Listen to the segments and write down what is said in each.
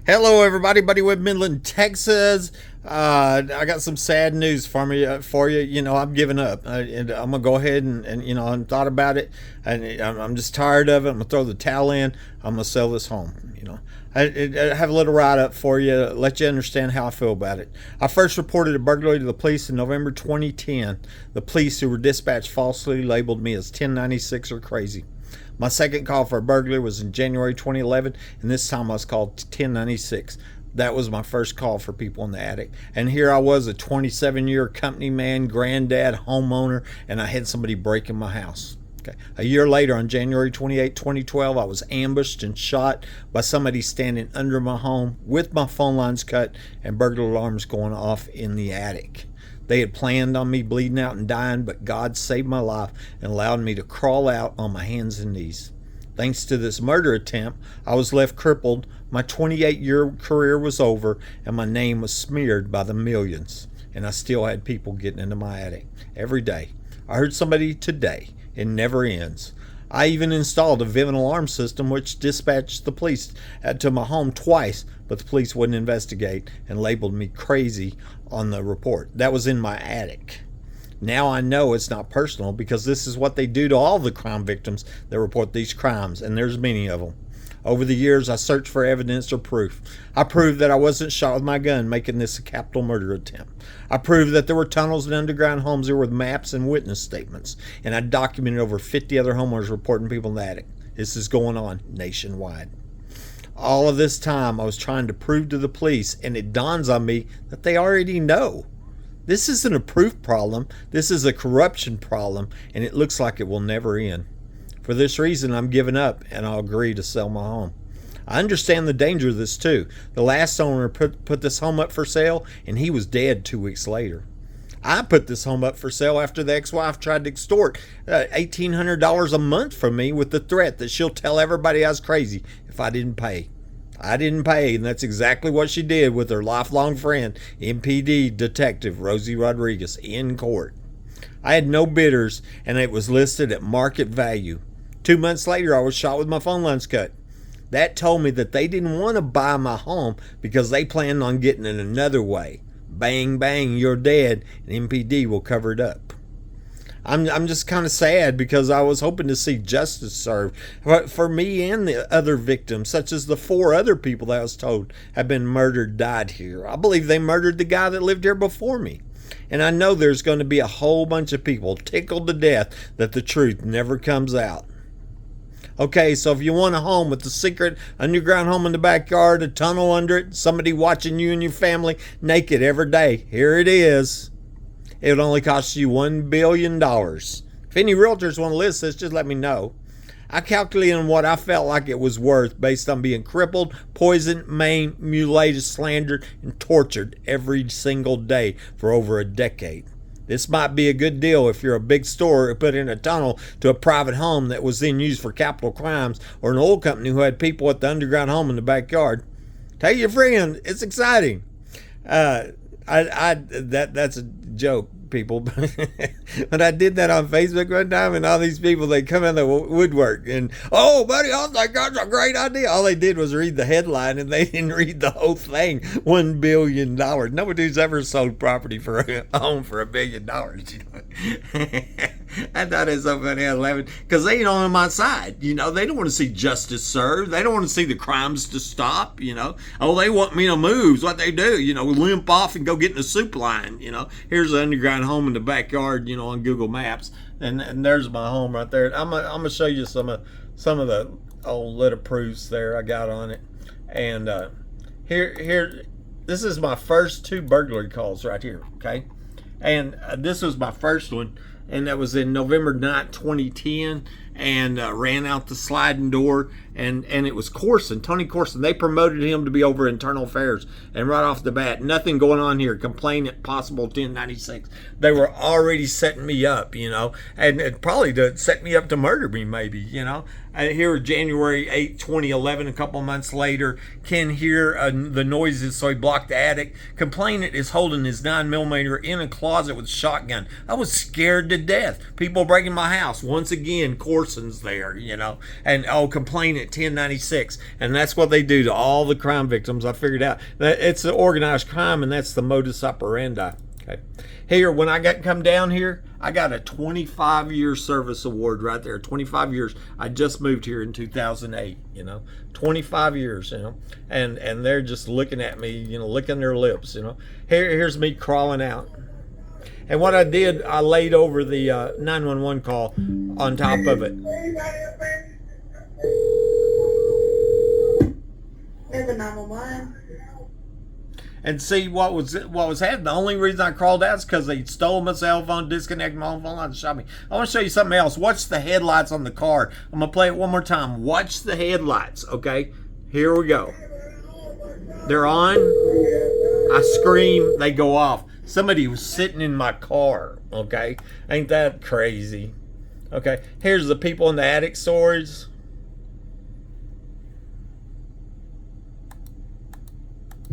Hello, everybody. Buddy with Midland, Texas. I got some sad news for you. I'm giving up. And I'm gonna go ahead and I thought about it, and I'm just tired of it. I'm gonna throw the towel in. I'm gonna sell this home. I have a little write up for you, let you understand how I feel about it. I first reported a burglary to the police in November 2010. The police who were dispatched falsely labeled me as 1096 or crazy. My second call for a burglary was in January 2011, and this time I was called 1096. That was my first call for people in the attic. And here I was, a 27-year company man, granddad, homeowner, and I had somebody break in my house. Okay. A year later, on January 28, 2012, I was ambushed and shot by somebody standing under my home with my phone lines cut and burglar alarms going off in the attic. They had planned on me bleeding out and dying, but God saved my life and allowed me to crawl out on my hands and knees. Thanks to this murder attempt, I was left crippled, my 28-year career was over, and my name was smeared by the millions. And I still had people getting into my attic every day. I heard somebody today. It never ends. I even installed a Vivint alarm system which dispatched the police to my home twice, but the police wouldn't investigate and labeled me crazy on the report. That was in my attic. Now I know it's not personal because this is what they do to all the crime victims that report these crimes, and there's many of them. Over the years, I searched for evidence or proof. I proved that I wasn't shot with my gun, making this a capital murder attempt. I proved that there were tunnels and underground homes there with maps and witness statements. And I documented over 50 other homeowners reporting people in the attic. This is going on nationwide. All of this time, I was trying to prove to the police, and it dawns on me that they already know. This isn't a proof problem. This is a corruption problem, and it looks like it will never end. For this reason, I'm giving up, and I'll agree to sell my home. I understand the danger of this too. The last owner put this home up for sale, and he was dead 2 weeks later. I put this home up for sale after the ex-wife tried to extort $1,800 a month from me with the threat that she'll tell everybody I was crazy if I didn't pay. I didn't pay, and that's exactly what she did with her lifelong friend, MPD Detective Rosie Rodriguez, in court. I had no bidders, and it was listed at market value. 2 months later, I was shot with my phone lines cut. That told me that they didn't want to buy my home because they planned on getting it another way. Bang, bang, you're dead, and MPD will cover it up. I'm just kind of sad because I was hoping to see justice served for me and the other victims, such as the 4 other people that I was told have been murdered, died here. I believe they murdered the guy that lived here before me. And I know there's going to be a whole bunch of people tickled to death that the truth never comes out. Okay, so if you want a home with a secret underground home in the backyard, a tunnel under it, somebody watching you and your family naked every day, here it is. It would only cost you $1 billion. If any realtors want to list this, just let me know. I calculated on what I felt like it was worth based on being crippled, poisoned, maimed, mutilated, slandered, and tortured every single day for over a decade. This might be a good deal if you're a big store who put in a tunnel to a private home that was then used for capital crimes, or an oil company who had people at the underground home in the backyard. Tell your friend, it's exciting. That's a joke, people. But I did that on Facebook one time, and all these people, they come in the woodwork and, oh, buddy, I think that's a great idea. All they did was read the headline, and they didn't read the whole thing. $1 billion. Nobody's ever sold property for a home for $1 billion. I thought it was so funny. I was laughing because they ain't on my side. They don't want to see justice served. They don't want to see the crimes to stop. Oh, they want me to move. Is what they do. Limp off and go get in the soup line. Here's an underground home in the backyard. On Google Maps, and there's my home right there. I'm gonna show you some of the old little proofs there I got on it. And here, this is my first 2 burglary calls right here. Okay, and this was my first one. And that was in November 9th, 2010, and ran out the sliding door, and it was Corson, Tony Corson. They promoted him to be over internal affairs, and right off the bat, nothing going on here. Complainant possible 1096. They were already setting me up, and probably to set me up to murder me, maybe, Here, January 8th, 2011, a couple months later, can hear the noises, so he blocked the attic. Complainant is holding his 9mm in a closet with a shotgun. I was scared to death. People breaking my house. Once again, Corson person's there, and complain at 1096. And that's what they do to all the crime victims. I figured out that it's an organized crime, and that's the modus operandi. Okay. Here, when I come down here, I got a 25-year service award right there. 25 years. I just moved here in 2008, 25 years, and they're just looking at me, licking their lips, Here's me crawling out. And what I did, I laid over the 911 call on top of it. There's a 911. And see what was happening. The only reason I crawled out is because they stole my cell phone, disconnected my phone line, and shot me. I want to show you something else. Watch the headlights on the car. I'm gonna play it one more time. Watch the headlights. Okay, here we go. They're on. I scream. They go off. Somebody was sitting in my car. Okay, ain't that crazy? Okay, here's the people in the attic stories.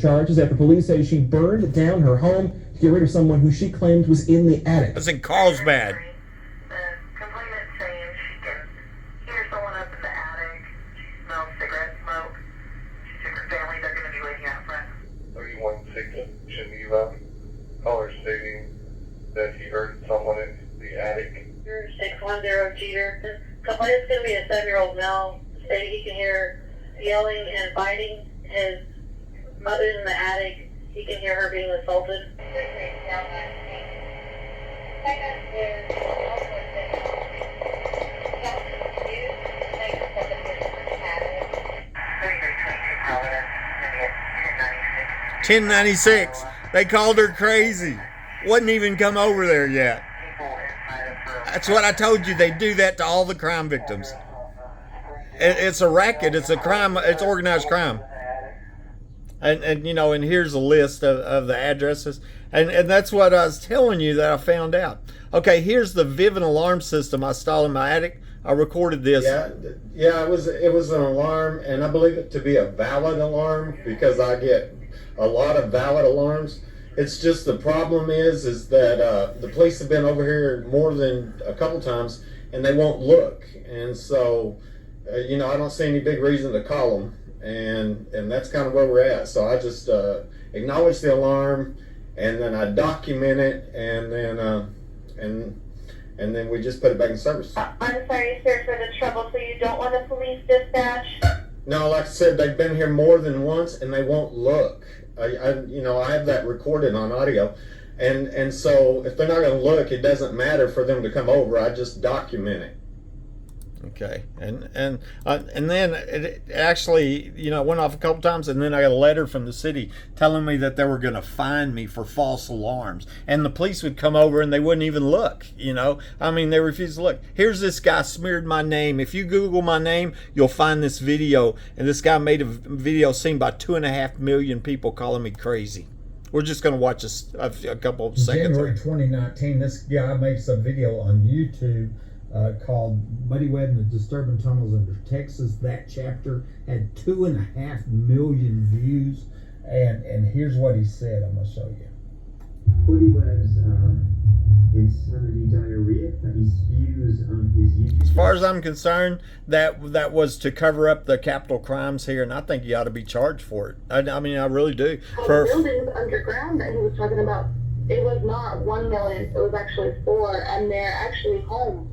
Charges after police say she burned down her home to get rid of someone who she claimed was in the attic. That's in Carlsbad. The complainant saying she can hear someone up in the attic. She smells cigarette smoke. She took her family. They're going to be waiting out front. 31-6 Geneva. Caller stating that he heard someone in the attic. 610 Jeter. Complainant's going to be a 7-year-old male stating he can hear yelling and fighting. His mother's in the attic. He can hear her being assaulted. $10.96. They called her crazy. Wasn't even come over there yet. That's what I told you. They do that to all the crime victims. It's a racket. It's a crime. It's organized crime. And here's a list of the addresses. And that's what I was telling you that I found out. Okay, here's the Vivint alarm system I installed in my attic. I recorded this. Yeah, it was an alarm, and I believe it to be a valid alarm because I get a lot of valid alarms. It's just the problem is that the police have been over here more than a couple times, and they won't look. And so, I don't see any big reason to call them. And that's kind of where we're at. So I just acknowledge the alarm, and then I document it, and then we just put it back in service. I'm sorry, sir, for the trouble. So you don't want a police dispatch? No, like I said, they've been here more than once, and they won't look. I have that recorded on audio, and so if they're not going to look, it doesn't matter for them to come over. I just document it. Okay, and then it actually, went off a couple times, and then I got a letter from the city telling me that they were going to fine me for false alarms, and the police would come over and they wouldn't even look. They refused to look. Here's this guy smeared my name. If you Google my name, you'll find this video, and this guy made a video seen by 2.5 million people calling me crazy. We're just going to watch a couple of seconds. January 2019, this guy makes a video on YouTube called Muddy Web and the Disturbing Tunnels Under Texas. That chapter had 2.5 million views, and here's what he said. I'm going to show you. Muddy Web's insanity diarrhea that he spews on his YouTube. As far as I'm concerned, that was to cover up the capital crimes here, and I think you ought to be charged for it. I really do. The buildings underground that he was talking about, it was not 1 million. It was actually 4, and they're actually homes.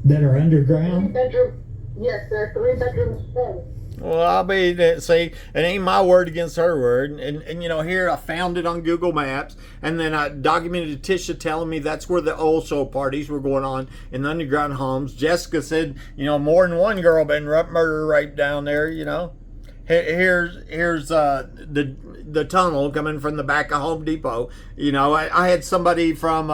That are underground? 3-bedroom. Yes, they're 3-bedroom homes. Well, see, it ain't my word against her word. And here I found it on Google Maps, and then I documented Tisha telling me that's where the old show parties were going on in the underground homes. Jessica said, more than one girl been murder raped down there, Here's the tunnel coming from the back of Home Depot. I had somebody from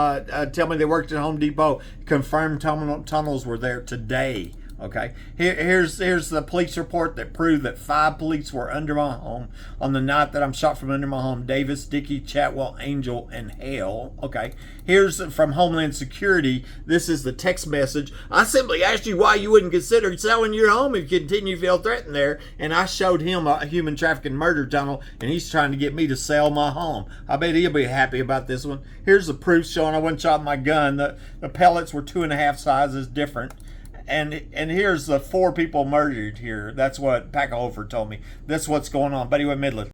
tell me they worked at Home Depot, confirmed tunnels were there today. Okay, here's the police report that proved that 5 police were under my home on the night that I'm shot from under my home. Davis, Dickey, Chatwell, Angel, and Hale. Okay, here's from Homeland Security. This is the text message. I simply asked you why you wouldn't consider selling your home if you continue to feel threatened there, and I showed him a human trafficking murder tunnel, and he's trying to get me to sell my home. I bet he'll be happy about this one. Here's the proof showing I wasn't shot with my gun. The pellets were 2.5 sizes different. and here's the 4 people murdered here. That's what Packover told me. That's what's going on. Buddy with Midland.